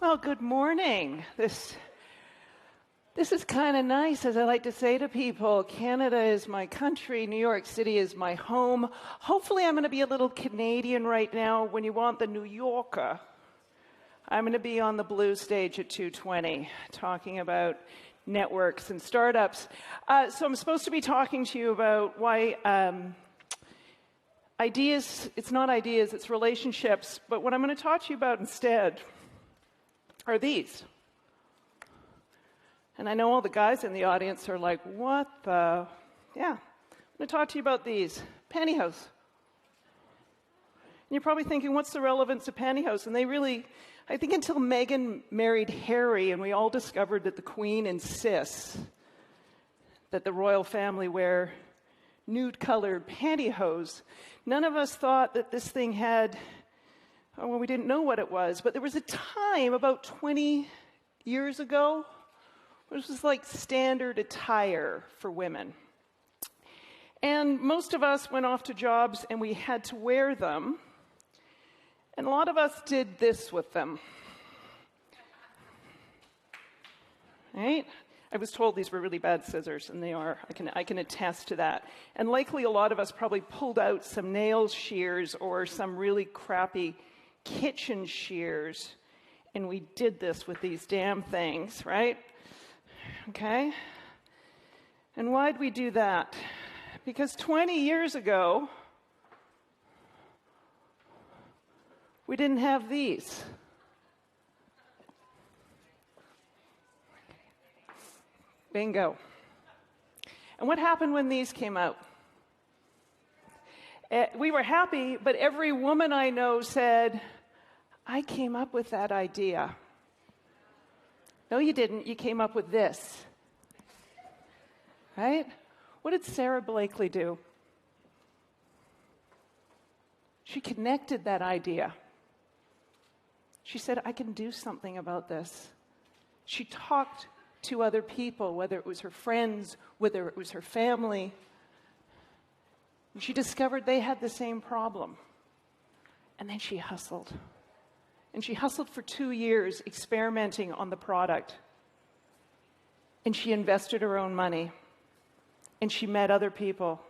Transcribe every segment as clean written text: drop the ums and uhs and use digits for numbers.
Well, good morning. This is kind of nice, as I like to say to people. Canada is my country. New York City is my home. Hopefully, I'm going to be a little Canadian right now. When you want the New Yorker, I'm going to be on the blue stage at 2:20, talking about networks and startups. So I'm supposed to be talking to you about why ideas, it's not ideas, it's relationships. But what I'm going to talk to you about instead are these. And I know all the guys in the audience are like, what the? Yeah, I'm going to talk to you about these. Pantyhose. And you're probably thinking, what's the relevance of pantyhose? And they really, I think until Meghan married Harry and we all discovered that the Queen insists that the royal family wear nude-colored pantyhose, none of us thought that this thing had, well, we didn't know what it was, but there was a time about 20 years ago which was like standard attire for women. And most of us went off to jobs and we had to wear them. And a lot of us did this with them. Right? I was told these were really bad scissors, and they are. I can attest to that. And likely a lot of us probably pulled out some nail shears or some really crappy kitchen shears, and we did this with these damn things, right? Okay? And why'd we do that? Because 20 years ago, we didn't have these. Bingo. And what happened when these came out? We were happy, but every woman I know said, I came up with that idea. No, you didn't. You came up with this. Right? What did Sarah Blakely do? She connected that idea. She said, I can do something about this. She talked to other people, whether it was her friends, whether it was her family. And she discovered they had the same problem. And then she hustled. And she hustled for 2 years experimenting on the product. And she invested her own money. And she met other people.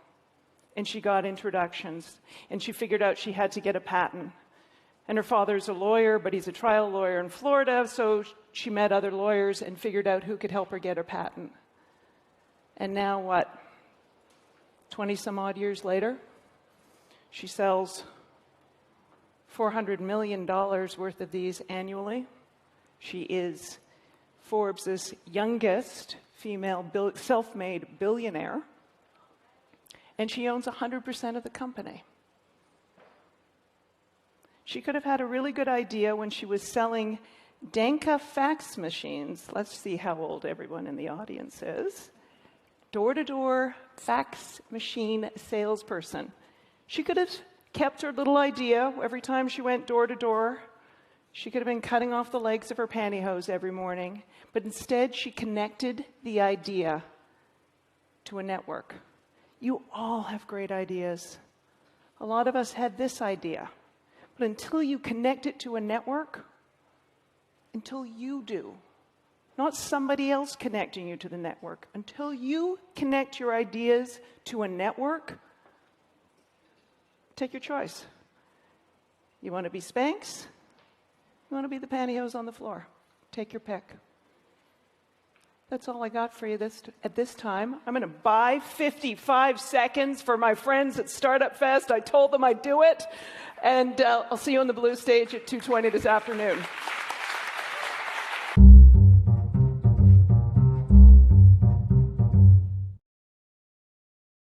And she got introductions. And she figured out she had to get a patent. And her father's a lawyer, but he's a trial lawyer in Florida, so she met other lawyers and figured out who could help her get her patent. And now what? 20-some odd years later, she sells $400 million worth of these annually. She is Forbes' youngest female self-made billionaire, and she owns 100% of the company. She could have had a really good idea when she was selling Danka fax machines. Let's see how old everyone in the audience is. Door-to-door fax machine salesperson. She could have kept her little idea every time she went door to door. She could have been cutting off the legs of her pantyhose every morning. But instead, she connected the idea to a network. You all have great ideas. A lot of us had this idea. But until you connect it to a network, until you do, not somebody else connecting you to the network, until you connect your ideas to a network, take your choice. You want to be Spanx? You want to be the pantyhose on the floor? Take your pick. That's all I got for you at this time. I'm going to buy 55 seconds for my friends at Startupfest. I told them I'd do it. And I'll see you on the blue stage at 2:20 this afternoon.